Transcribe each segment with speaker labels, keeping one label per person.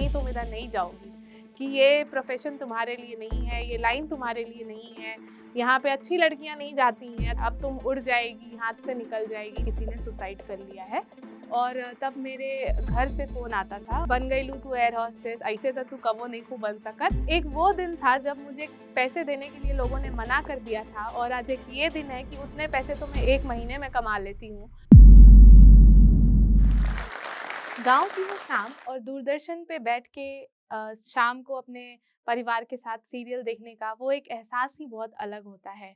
Speaker 1: नहीं तुम इधर नहीं जाओगी, कि ये प्रोफ़ेशन तुम्हारे लिए नहीं है, ये लाइन तुम्हारे लिए नहीं है, यहाँ पे अच्छी लड़कियाँ नहीं जाती हैं, अब तुम उड़ जाएगी, हाथ से निकल जाएगी। किसी ने सुसाइड कर लिया है और तब मेरे घर से फ़ोन आता था, बन गइलू तू एयर होस्टेस, ऐसे तो तू कबो नइखू बन सकत। एक वो दिन था जब मुझे पैसे देने के लिए लोगों ने मना कर दिया था और आज एक ये दिन है कि उतने पैसे तो मैं 1 महीने में कमा लेती हूँ। गाँव की वो शाम और दूरदर्शन पे बैठ के शाम को अपने परिवार के साथ सीरियल देखने का वो एक एहसास ही बहुत अलग होता है।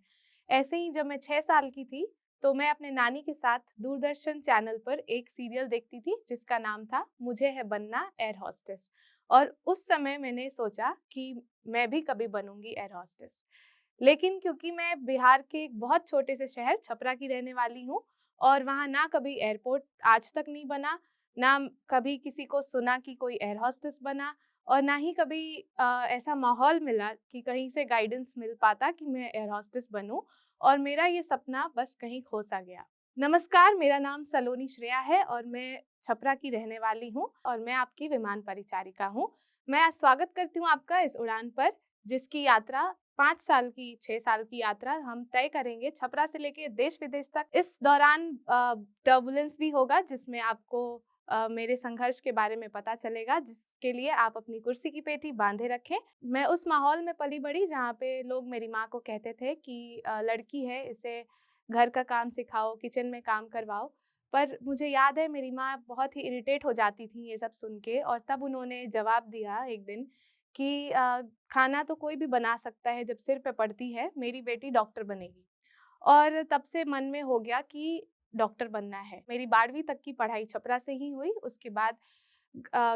Speaker 1: ऐसे ही जब मैं 6 साल की थी, तो मैं अपने नानी के साथ दूरदर्शन चैनल पर एक सीरियल देखती थी जिसका नाम था मुझे है बनना एयर होस्टेस। और उस समय मैंने सोचा कि मैं भी कभी बनूँगी एयर होस्टेस। लेकिन क्योंकि मैं बिहार के एक बहुत छोटे से शहर छपरा की रहने वाली हूँ और वहाँ ना कभी एयरपोर्ट आज तक नहीं बना, ना कभी किसी को सुना कि कोई एयर होस्टेस बना और ना ही कभी ऐसा माहौल मिला कि कहीं से गाइडेंस मिल पाता कि मैं एयर होस्टेस बनूं और मेरा ये सपना बस कहीं खो सा गया। नमस्कार, मेरा नाम सलोनी श्रेया है और मैं छपरा की रहने वाली हूँ और मैं आपकी विमान परिचारिका हूँ। मैं आज स्वागत करती हूँ आपका इस उड़ान पर, जिसकी यात्रा 5 साल की 6 साल की यात्रा हम तय करेंगे छपरा से लेके देश-विदेश तक। इस दौरान टर्बुलेंस भी होगा जिसमें आपको मेरे संघर्ष के बारे में पता चलेगा, जिसके लिए आप अपनी कुर्सी की पेटी बांधे रखें। मैं उस माहौल में पली-बड़ी जहाँ पे लोग मेरी माँ को कहते थे कि लड़की है, इसे घर का काम सिखाओ, किचन में काम करवाओ। पर मुझे याद है मेरी माँ बहुत ही इरिटेट हो जाती थी ये सब सुन के और तब उन्होंने जवाब दिया एक दिन कि खाना तो कोई भी बना सकता है जब सिर पे पड़ती है, मेरी बेटी डॉक्टर बनेगी। और तब से मन में हो गया कि डॉक्टर बनना है। मेरी 12वीं तक की पढ़ाई छपरा से ही हुई, उसके बाद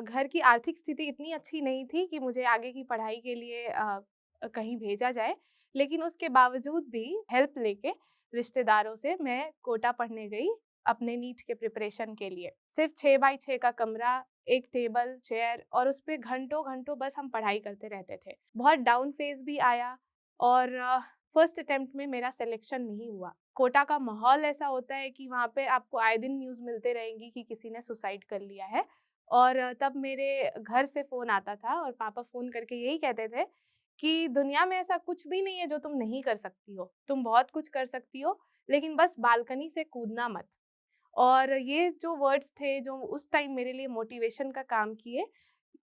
Speaker 1: घर की आर्थिक स्थिति इतनी अच्छी नहीं थी कि मुझे आगे की पढ़ाई के लिए कहीं भेजा जाए। लेकिन उसके बावजूद भी हेल्प लेके रिश्तेदारों से मैं कोटा पढ़ने गई अपने नीट के प्रिपरेशन के लिए। सिर्फ़ 6 बाई 6 का कमरा, एक टेबल, चेयर और उस पे घंटों-घंटों बस हम पढ़ाई करते रहते थे। बहुत डाउन फ़ेज़ भी आया और फर्स्ट अटेम्प्ट में मेरा सिलेक्शन नहीं हुआ। कोटा का माहौल ऐसा होता है कि वहाँ पे आपको आए दिन न्यूज़ मिलते रहेंगी कि किसी ने सुसाइड कर लिया है और तब मेरे घर से फ़ोन आता था और पापा फ़ोन करके यही कहते थे कि दुनिया में ऐसा कुछ भी नहीं है जो तुम नहीं कर सकती हो। तुम बहुत कुछ कर सकती हो, लेकिन बस बालकनी से कूदना मत। और ये जो वर्ड्स थे, जो उस टाइम मेरे लिए मोटिवेशन का काम किए,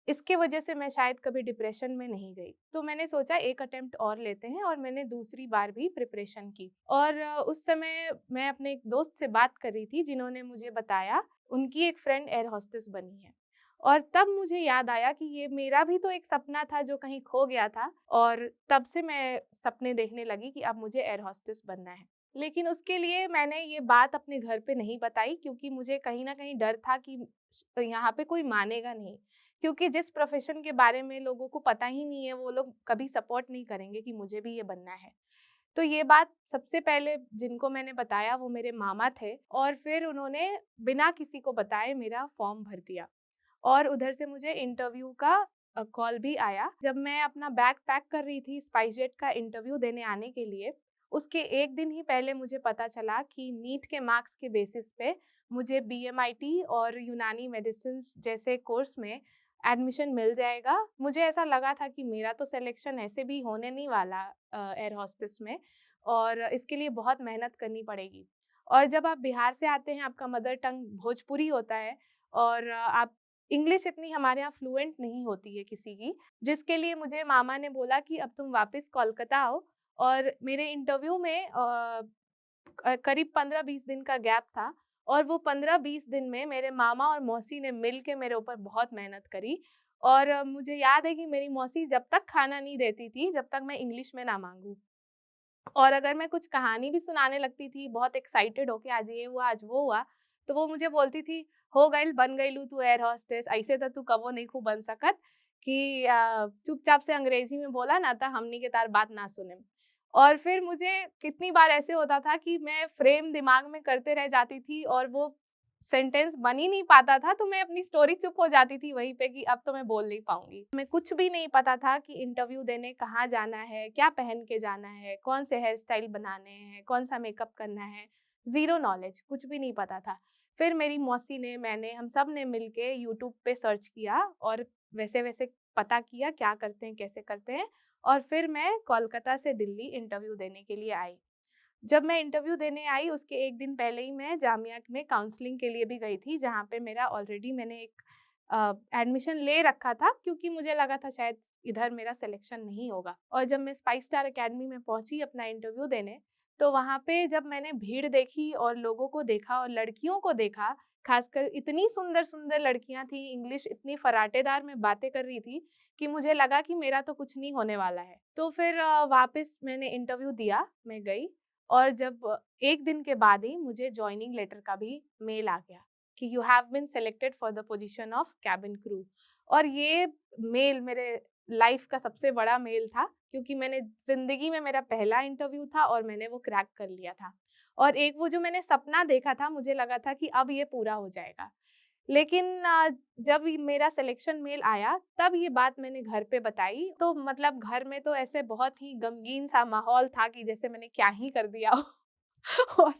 Speaker 1: इसके वजह से मैं शायद कभी डिप्रेशन में नहीं गई। तो मैंने सोचा एक अटेम्प्ट और लेते हैं और मैंने दूसरी बार भी प्रिपरेशन की। और उस समय मैं अपने एक दोस्त से बात कर रही थी जिन्होंने मुझे बताया, उनकी एक फ्रेंड एयर होस्टेस बनी है। और तब मुझे याद आया कि ये मेरा भी तो एक सपना था जो कहीं खो गया था और तब से मैं सपने देखने लगी कि अब मुझे एयर होस्टेस बनना है। लेकिन उसके लिए मैंने ये बात अपने घर पे नहीं बताई क्योंकि मुझे कहीं न कहीं डर था कि यहाँ पे कोई मानेगा नहीं। क्योंकि जिस प्रोफ़ेशन के बारे में लोगों को पता ही नहीं है, वो लोग कभी सपोर्ट नहीं करेंगे कि मुझे भी ये बनना है। तो ये बात सबसे पहले जिनको मैंने बताया वो मेरे मामा थे और फिर उन्होंने बिना किसी को बताए मेरा फ़ॉर्म भर दिया और उधर से मुझे इंटरव्यू का कॉल भी आया। जब मैं अपना बैग पैक कर रही थी स्पाइसजेट का इंटरव्यू देने आने के लिए, उसके 1 दिन ही पहले मुझे पता चला कि नीट के मार्क्स के बेसिस पे मुझे बीएमआईटी और यूनानी मेडिसिन्स जैसे कोर्स में एडमिशन मिल जाएगा। मुझे ऐसा लगा था कि मेरा तो सिलेक्शन ऐसे भी होने नहीं वाला एयर होस्टेस में और इसके लिए बहुत मेहनत करनी पड़ेगी। और जब आप बिहार से आते हैं, आपका मदर टंग भोजपुरी होता है और आप इंग्लिश इतनी हमारे यहाँ फ्लुएंट नहीं होती है किसी की, जिसके लिए मुझे मामा ने बोला कि अब तुम वापस कोलकाता आओ और मेरे इंटरव्यू में करीब 15-20 दिन का गैप था और वो 15-20 दिन में मेरे मामा और मौसी ने मिल के मेरे ऊपर बहुत मेहनत करी और मुझे याद है कि मेरी मौसी जब तक खाना नहीं देती थी, जब तक मैं इंग्लिश में ना माँगूँ। और अगर मैं कुछ कहानी भी सुनाने लगती थी, बहुत एक्साइटेड होके आज ये हुआ, आज वो हुआ, तो वो मुझे बोलती थी, "हो गइल, बन गइलू तू एयर होस्टेस, ऐसे त तू कबो नइखू बन सकत कि चुपचाप से अंग्रेजी में बोला ना त हमनी के तार बात ना सुनेम।" और फिर मुझे कितनी बार ऐसे होता था कि मैं फ्रेम दिमाग में करते रह जाती थी और वो सेंटेंस बन ही नहीं पाता था, तो मैं अपनी स्टोरी चुप हो जाती थी वहीं पे कि अब तो मैं बोल नहीं पाऊँगी। हमें कुछ भी नहीं पता था कि इंटरव्यू देने कहाँ जाना है, क्या पहन के जाना है, कौन से हेयर स्टाइल बनाने हैं, कौन-सा मेकअप करना है, ज़ीरो नॉलेज, कुछ भी नहीं पता था। फिर मेरी मौसी ने, मैंने, हम सब ने मिलके यूट्यूब पे सर्च किया और वैसे-वैसे पता किया क्या करते हैं, कैसे करते हैं और फिर मैं कोलकाता से दिल्ली इंटरव्यू देने के लिए आई। जब मैं इंटरव्यू देने आई उसके 1 दिन पहले ही मैं जामिया में काउंसलिंग के लिए भी गई थी, जहाँ पे मेरा ऑलरेडी मैंने एक एडमिशन ले रखा था क्योंकि मुझे लगा था शायद इधर मेरा सिलेक्शन नहीं होगा। और जब मैं स्पाइस स्टार अकेडमी में पहुँची अपना इंटरव्यू देने, तो वहाँ पे जब मैंने भीड़ देखी और लोगों को देखा और लड़कियों को देखा, खासकर इतनी सुंदर-सुंदर लड़कियाँ थी, इंग्लिश इतनी फराटेदार में बातें कर रही थी कि मुझे लगा कि मेरा तो कुछ नहीं होने वाला है। तो फिर वापस मैंने इंटरव्यू दिया, मैं गई और जब 1 दिन के बाद ही मुझे जॉइनिंग लेटर का भी मेल आ गया कि you have been selected for the position of cabin crew. और ये मेल मेरे लाइफ का सबसे बड़ा मेल था क्योंकि मैंने ज़िंदगी में मेरा पहला इंटरव्यू था और मैंने वो क्रैक कर लिया था। और एक वो जो मैंने सपना देखा था, मुझे लगा था कि अब ये पूरा हो जाएगा। लेकिन जब ये मेरा सिलेक्शन मेल आया, तब ये बात मैंने घर पे बताई, तो मतलब घर में तो ऐसे बहुत ही गमगीन-सा माहौल था कि जैसे मैंने क्या ही कर दिया हो। और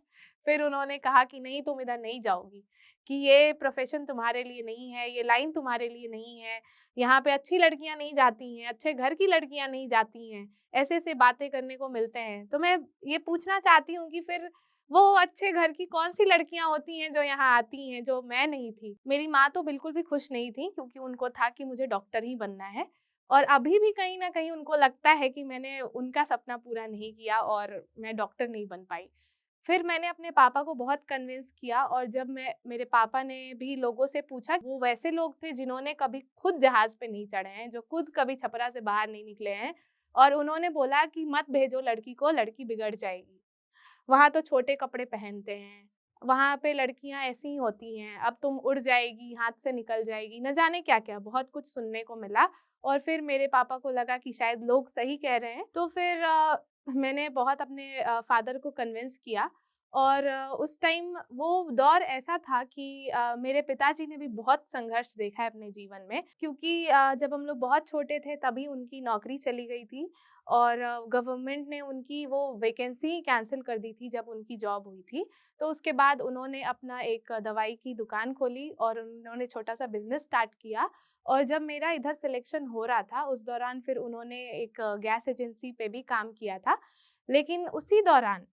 Speaker 1: फिर उन्होंने कहा कि नहीं तुम इधर नहीं जाओगी, कि ये प्रोफ़ेशन तुम्हारे लिए नहीं है, ये लाइन तुम्हारे लिए नहीं है, यहाँ पे अच्छी लड़कियाँ नहीं जाती हैं, अच्छे घर की लड़कियाँ नहीं जाती हैं, ऐसे-ऐसे बातें करने को मिलते हैं। तो मैं ये पूछना चाहती हूँ कि फिर वो अच्छे घर की कौन-सी लड़कियाँ होती हैं जो यहाँ आती हैं, जो मैं नहीं थी। मेरी माँ तो बिल्कुल भी खुश नहीं थी क्योंकि उनको था कि मुझे डॉक्टर ही बनना है और अभी भी कहीं न कहीं उनको लगता है कि मैंने उनका सपना पूरा नहीं किया और मैं डॉक्टर नहीं बन पाई। फिर मैंने अपने पापा को बहुत कन्विंस किया और जब मेरे पापा ने भी लोगों से पूछा, वो वैसे लोग थे जिन्होंने कभी खुद जहाज़ पे नहीं चढ़े हैं, जो खुद कभी छपरा से बाहर नहीं निकले हैं और उन्होंने बोला कि मत भेजो लड़की को, लड़की बिगड़ जाएगी। वहाँ तो छोटे कपड़े पहनते हैं, वहाँ पे लड़कियाँ ऐसी ही होती हैं, अब तुम उड़ जाएगी, हाथ से निकल जाएगी, न जाने क्या-क्या बहुत कुछ सुनने को मिला। और फिर मेरे पापा को लगा कि शायद लोग सही कह रहे हैं, तो फिर मैंने बहुत अपने फ़ादर को कन्विंस किया और उस टाइम वो दौर ऐसा था कि मेरे पिताजी ने भी बहुत संघर्ष देखा है अपने जीवन में क्योंकि जब हम लोग बहुत छोटे थे तभी उनकी नौकरी चली गई थी और गवर्नमेंट ने उनकी वो वैकेंसी कैंसल कर दी थी जब उनकी जॉब हुई थी। तो उसके बाद उन्होंने अपना एक दवाई की दुकान खोली और उन्होंने छोटा-सा बिज़नेस स्टार्ट किया और जब मेरा इधर सिलेक्शन हो रहा था, उस दौरान फिर उन्होंने एक गैस एजेंसी पे भी काम किया था। लेकिन उसी दौरान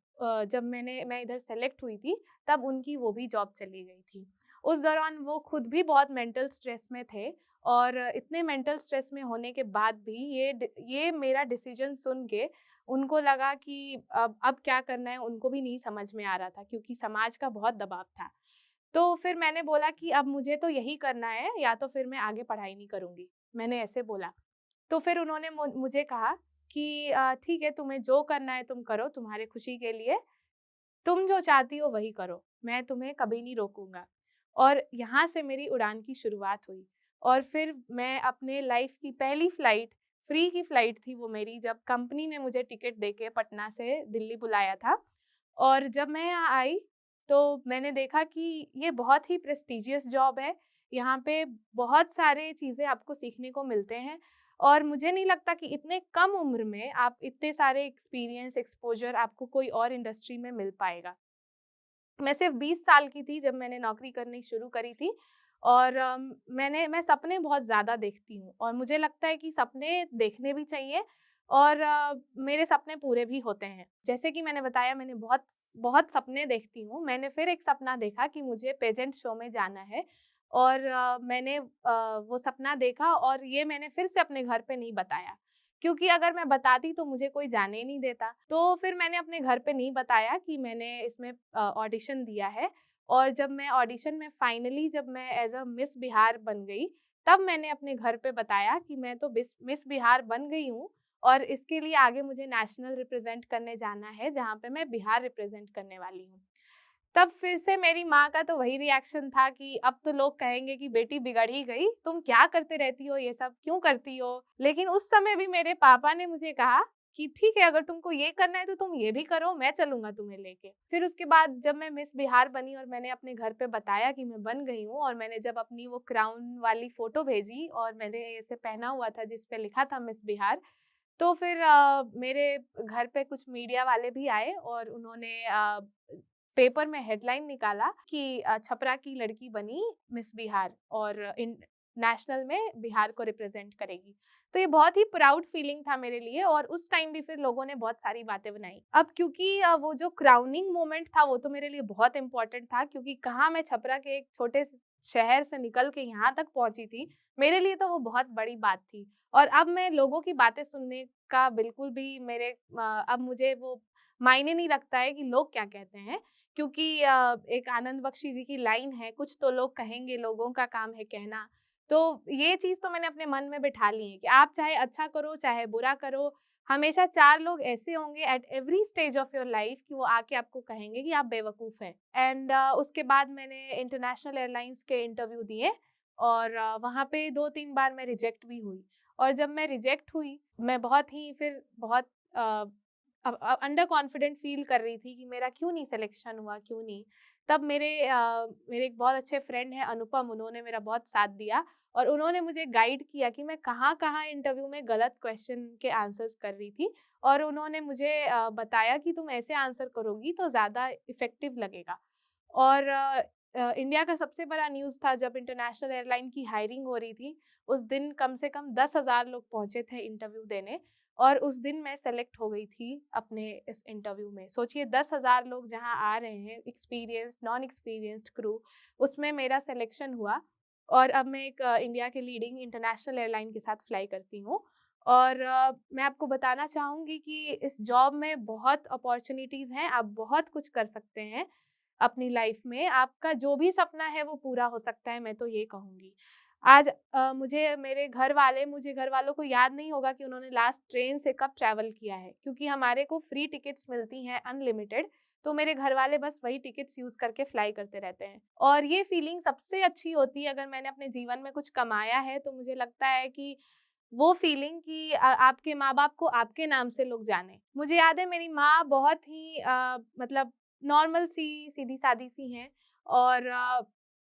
Speaker 1: जब मैं इधर सेलेक्ट हुई थी, तब उनकी वो भी जॉब चली गई थी। उस दौरान वो खुद भी बहुत मेंटल स्ट्रेस में थे और इतने मेंटल स्ट्रेस में होने के बाद भी ये मेरा डिसीजन सुन के उनको लगा कि अब क्या करना है उनको भी नहीं समझ में आ रहा था क्योंकि समाज का बहुत दबाव था। तो फिर मैंने बोला कि अब मुझे तो यही करना है या तो फिर मैं आगे पढ़ाई नहीं करूँगी, मैंने ऐसे बोला। तो फिर उन्होंने मुझे कहा कि ठीक है तुम्हें जो करना है तुम करो तुम्हारे खुशी के लिए, तुम जो चाहती हो वही करो, मैं तुम्हें कभी नहीं रोकूँगा। और यहाँ से मेरी उड़ान की शुरुआत हुई और फिर मैं अपने लाइफ़ की पहली फ़्लाइट, फ्री की फ़्लाइट थी वो मेरी, जब कंपनी ने मुझे टिकट देके पटना से दिल्ली बुलाया था। और जब मैं यहाँ आई, तो मैंने देखा कि ये बहुत ही प्रेस्टीजियस जॉब है, यहाँ पे बहुत सारे चीज़ें आपको सीखने को मिलते हैं और मुझे नहीं लगता कि इतने कम उम्र में आप इतने सारे एक्सपीरियंस, एक्सपोज़र आपको कोई और इंडस्ट्री में मिल पाएगा। मैं सिर्फ़ 20 साल की थी जब मैंने नौकरी करनी शुरू करी थी और मैं सपने बहुत ज़्यादा देखती हूँ और मुझे लगता है कि सपने देखने भी चाहिए और मेरे सपने पूरे भी होते हैं। जैसे कि मैंने बताया मैंने बहुत बहुत सपने देखती हूँ। मैंने फिर एक सपना देखा कि मुझे पेजेंट शो में जाना है और मैंने वो सपना देखा और ये मैंने फिर से अपने घर पे नहीं बताया। क्योंकि अगर मैं बताती तो मुझे कोई जाने ही नहीं देता। तो फिर मैंने अपने घर पे नहीं बताया कि मैंने इसमें ऑडिशन दिया है और जब मैं ऑडिशन में फाइनली जब मैं एज़ अ मिस बिहार बन गई, तब मैंने अपने घर पे बताया कि मैं तो मिस बिहार बन गई हूँ और इसके लिए आगे मुझे नेशनल रिप्रेज़ेंट करने जाना है, जहाँ पे मैं बिहार रिप्रेज़ेंट करने वाली हूँ। तब फिर से मेरी माँ का तो वही रिएक्शन था कि अब तो लोग कहेंगे कि बेटी बिगड़ ही गई, तुम क्या करते रहती हो ये सब, क्यों करती हो? लेकिन उस समय भी मेरे पापा ने मुझे कहा कि ठीक है अगर तुमको ये करना है तो तुम ये भी करो, मैं चलूँगा तुम्हें लेके। फिर उसके बाद जब मैं मिस बिहार बनी और मैंने अपने घर पे बताया कि मैं बन गई हूँ और मैंने जब अपनी वो क्राउन वाली फ़ोटो भेजी और मैंने ऐसे पहना हुआ था जिस पे लिखा था मिस बिहार, तो फिर मेरे घर पे कुछ मीडिया वाले भी आए और उन्होंने पेपर में हेडलाइन निकाला कि छपरा की लड़की बनी मिस बिहार और नेशनल में बिहार को रिप्रेजेंट करेगी। तो ये बहुत ही प्राउड फीलिंग था मेरे लिए और उस टाइम भी फिर लोगों ने बहुत सारी बातें बनाई। अब क्योंकि वो जो क्राउनिंग मोमेंट था वो तो मेरे लिए बहुत इम्पोर्टेंट था, क्योंकि कहाँ मैं छपरा के एक छोटे से शहर से निकल के यहाँ तक पहुँची थी, मेरे लिए तो वो बहुत बड़ी बात थी। और अब मैं लोगों की बातें सुनने का बिल्कुल भी अब मुझे वो मायने नहीं रखता है कि लोग क्या कहते हैं, क्योंकि एक आनंद बख्शी जी की लाइन है, कुछ तो लोग कहेंगे, लोगों का काम है कहना। तो ये चीज़ तो मैंने अपने मन में बिठा ली है कि आप चाहे अच्छा करो, चाहे बुरा करो, हमेशा 4 लोग ऐसे होंगे at every stage of your life कि वो आके आपको कहेंगे कि आप बेवकूफ़ हैं। एंड उसके बाद मैंने इंटरनेशनल एयरलाइंस के इंटरव्यू दिए और वहाँ पे 2-3 बार मैं रिजेक्ट भी हुई। और जब मैं रिजेक्ट हुई, मैं बहुत ही फिर बहुत अ, अंडर कॉन्फिडेंट फ़ील कर रही थी कि मेरा क्यों नहीं सिलेक्शन हुआ, क्यों नहीं? तब मेरे एक बहुत अच्छे फ्रेंड हैं अनुपम, उन्होंने मेरा बहुत साथ दिया और उन्होंने मुझे गाइड किया कि मैं कहाँ-कहाँ इंटरव्यू में गलत क्वेश्चन के आंसर्स कर रही थी और उन्होंने मुझे बताया कि तुम ऐसे आंसर करोगी तो ज़्यादा इफ़ेक्टिव लगेगा। और इंडिया का सबसे बड़ा न्यूज़ था जब इंटरनेशनल एयरलाइन की हायरिंग हो रही थी, उस दिन कम से कम 10,000 लोग पहुँचे थे इंटरव्यू देने और उस दिन मैं सेलेक्ट हो गई थी अपने इस इंटरव्यू में। सोचिए 10,000 लोग जहाँ आ रहे हैं, एक्सपीरियंस्ड, नॉन एक्सपीरियंस्ड क्रू, उसमें मेरा सिलेक्शन हुआ और अब मैं एक इंडिया के लीडिंग इंटरनेशनल एयरलाइन के साथ फ्लाई करती हूँ। और मैं आपको बताना चाहूँगी कि इस जॉब में बहुत अपॉर्च्युनिटीज़ हैं, आप बहुत कुछ कर सकते हैं अपनी लाइफ में। आपका जो भी सपना है वो पूरा हो सकता है, मैं तो ये कहूँगी। आज मुझे घरवालों को याद नहीं होगा कि उन्होंने लास्ट ट्रेन से कब ट्रैवल किया है, क्योंकि हमारे को फ्री टिकट्स मिलती हैं अनलिमिटेड, तो मेरे घरवाले बस वही टिकट्स यूज़ करके फ्लाई करते रहते हैं। और ये फीलिंग सबसे अच्छी होती है अगर मैंने अपने जीवन में कुछ कमाया है, तो मुझे लगता है कि वो फीलिंग कि आपके माँ-बाप को आपके नाम से लोग जानें। मुझे याद है मेरी माँ बहुत ही मतलब नॉर्मल सी, सीधी-सादी सी हैं और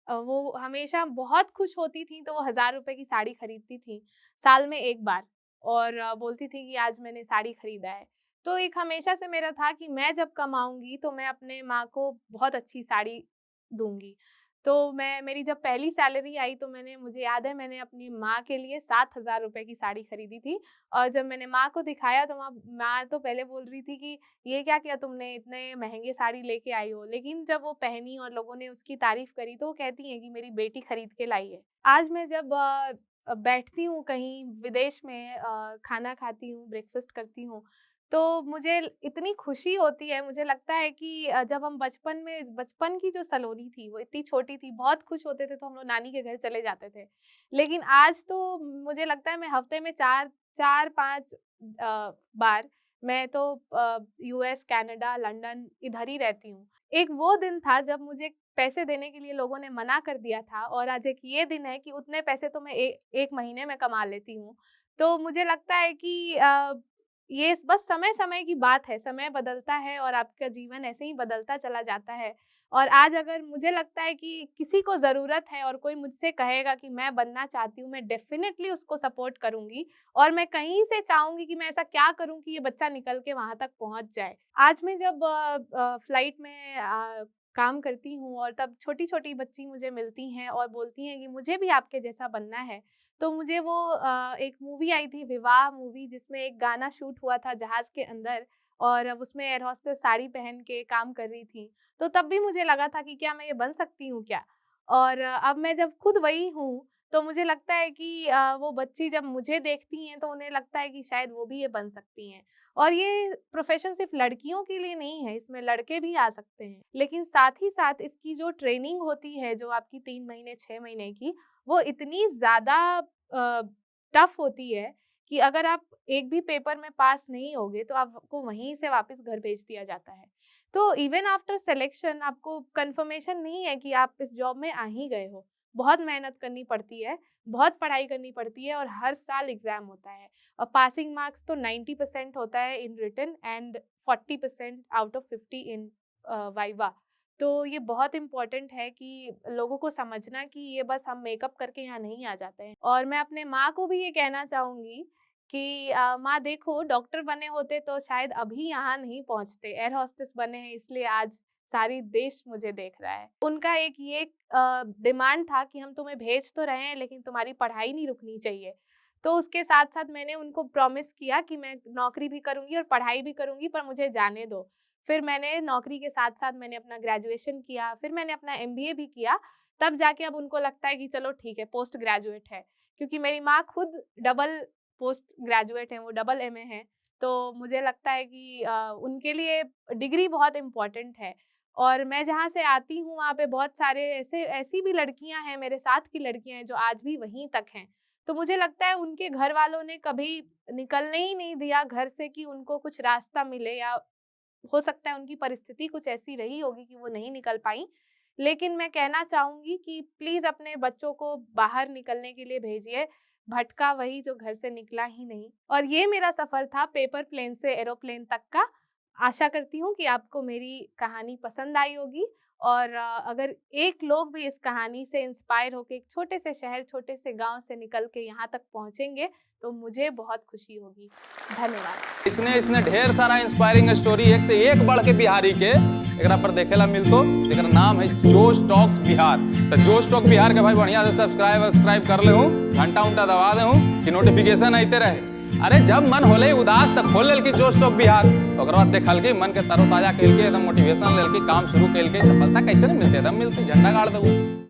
Speaker 1: वो हमेशा बहुत खुश होती थीं तो वो ₹1000 की साड़ी खरीदती थीं, साल में 1 बार और बोलती थीं कि आज मैंने साड़ी खरीदा है। तो एक हमेशा से मेरा था कि मैं जब कमाऊँगी तो मैं अपने माँ को बहुत अच्छी साड़ी दूँगी। तो मेरी जब पहली सैलरी आई तो मुझे याद है मैंने अपनी माँ के लिए ₹7,000 की साड़ी खरीदी थी और जब मैंने माँ को दिखाया तो माँ तो पहले बोल रही थी कि ये क्या किया तुमने, इतने महँगे साड़ी लेके आई हो। लेकिन जब वो पहनी और लोगों ने उसकी तारीफ़ करी तो वो कहती हैं कि मेरी बेटी खरीद के लाई है। आज मैं जब बैठती हूँ कहीं विदेश में खाना खाती हूँ, ब्रेकफ़ास्ट करती हूँ, तो मुझे इतनी खुशी होती है, मुझे लगता है कि जब हम बचपन की जो सलोनी थी, वो इतनी छोटी थी, बहुत खुश होते थे तो हम लोग नानी के घर चले जाते थे। लेकिन आज तो मुझे लगता है मैं हफ़्ते में 4-5 बार मैं तो यूएस, कनाडा, लंदन इधर ही रहती हूँ। एक वो दिन था जब मुझे पैसे देने के लिए लोगों ने मना कर दिया था और आज एक ये दिन है कि उतने पैसे तो मैं 1 महीने में कमा लेती हूँ। तो मुझे लगता है कि ये बस समय-समय की बात है, समय बदलता है और आपका जीवन ऐसे ही बदलता चला जाता है। और आज अगर मुझे लगता है कि किसी को ज़रूरत है और कोई मुझसे कहेगा कि मैं बनना चाहती हूँ, मैं डेफ़िनिटली उसको सपोर्ट करूँगी और मैं कहीं से चाहूँगी कि मैं ऐसा क्या करूँ कि ये बच्चा निकल के वहाँ तक पहुँच जाए। आज मैं जब फ्लाइट में काम करती हूँ और तब छोटी-छोटी बच्ची मुझे मिलती हैं और बोलती हैं कि मुझे भी आपके जैसा बनना है। तो मुझे वो एक मूवी आई थी विवाह मूवी जिसमें एक गाना शूट हुआ था जहाज़ के अंदर और अब उसमें एयर होस्टेस साड़ी पहन के काम कर रही थी। तो तब भी मुझे लगा था कि क्या मैं ये बन सकती हूँ क्या? और अब मैं जब खुद वही हूँ, तो मुझे लगता है कि वो बच्ची जब मुझे देखती हैं तो उन्हें लगता है कि शायद वो भी ये बन सकती हैं। और ये प्रोफ़ेशन सिर्फ़ लड़कियों के लिए नहीं है, इसमें लड़के भी आ सकते हैं। लेकिन साथ ही साथ इसकी जो ट्रेनिंग होती है, जो आपकी 3 महीने, 6 महीने की, वो इतनी ज़्यादा टफ़ होती है कि अगर आप एक भी पेपर में पास नहीं होगे, तो आपको वहीं से वापस घर भेज दिया जाता है। तो इवन आफ्टर सिलेक्शन आपको कन्फर्मेशन नहीं है कि आप इस जॉब में आ ही गए हो। बहुत मेहनत करनी पड़ती है, बहुत पढ़ाई करनी पड़ती है और हर साल एग्ज़ाम होता है। और पासिंग मार्क्स तो 90% होता है in written and 40% out of 50 in viva. तो ये बहुत इम्पोर्टेंट है कि लोगों को समझना कि ये बस हम मेकअप करके यहाँ नहीं आ जाते हैं। और मैं अपने माँ को भी ये कहना चाहूँगी कि माँ देखो डॉक्टर बने होते तो शायद अभी यहाँ नहीं पहुँचते, एयर होस्टेस बने हैं इसलिए आज सारी देश मुझे देख रहा है। उनका एक ये डिमांड था कि हम तुम्हें भेज तो रहे हैं लेकिन तुम्हारी पढ़ाई नहीं रुकनी चाहिए। तो उसके साथ-साथ मैंने उनको प्रॉमिस किया कि मैं नौकरी भी करूँगी और पढ़ाई भी करूँगी, पर मुझे जाने दो। फिर मैंने नौकरी के साथ-साथ मैंने अपना ग्रेजुएशन किया, फिर मैंने अपना एमबीए भी किया, तब जाके अब उनको लगता है कि चलो ठीक है, पोस्ट ग्रेजुएट है। क्योंकि मेरी माँ खुद डबल पोस्ट ग्रेजुएट हैं, वो डबल एमए हैं। तो मुझे लगता है कि उनके लिए डिग्री बहुत इम्पोर्टेंट है। और मैं जहाँ से आती हूँ, वहाँ पे बहुत सारे ऐसी भी लड़कियाँ हैं, मेरे साथ की लड़कियाँ हैं, जो आज भी वहीं तक हैं। तो मुझे लगता है उनके घर वालों ने कभी निकलने ही नहीं दिया घर से कि उनको कुछ रास्ता मिले, या हो सकता है उनकी परिस्थिति कुछ ऐसी रही होगी कि वो नहीं निकल पाईं। लेकिन मैं कहना चाहूँगी कि प्लीज़ अपने बच्चों को बाहर निकलने के लिए भेजिए, भटका वही जो घर से निकला ही नहीं। और ये मेरा सफ़र था पेपर प्लेन से एरोप्लेन तक का। आशा करती हूँ कि आपको मेरी कहानी पसंद आई होगी, और अगर एक लोग भी इस कहानी से इंस्पायर होके एक छोटे से शहर, छोटे से गाँव से निकल के यहाँ तक पहुँचेंगे, तो मुझे बहुत खुशी होगी। धन्यवाद।
Speaker 2: इसने ढेर सारा इंस्पायरिंग स्टोरी एक से एक बढ़ के बिहारी के एकरा पर देखेला मिलतो, जेकर नाम है जोश टॉक्स बिहार। तो जोश टॉक बिहार के भाई बढ़िया से सब्सक्राइब कर ले हूँ, घंटा उंटा दबा दे हूँ कि नोटिफिकेशन आते रहे। अरे जब मन होले उदास तक खोल लेल की जोश टॉक बिहार, ओकर बाद देखल के मन के तरोताजा कैल के एकदम मोटिवेशन लेल के काम शुरू कैल के सफलता कैसे नहीं मिलते, एकदम मिलते झंडा गाड़ देबू।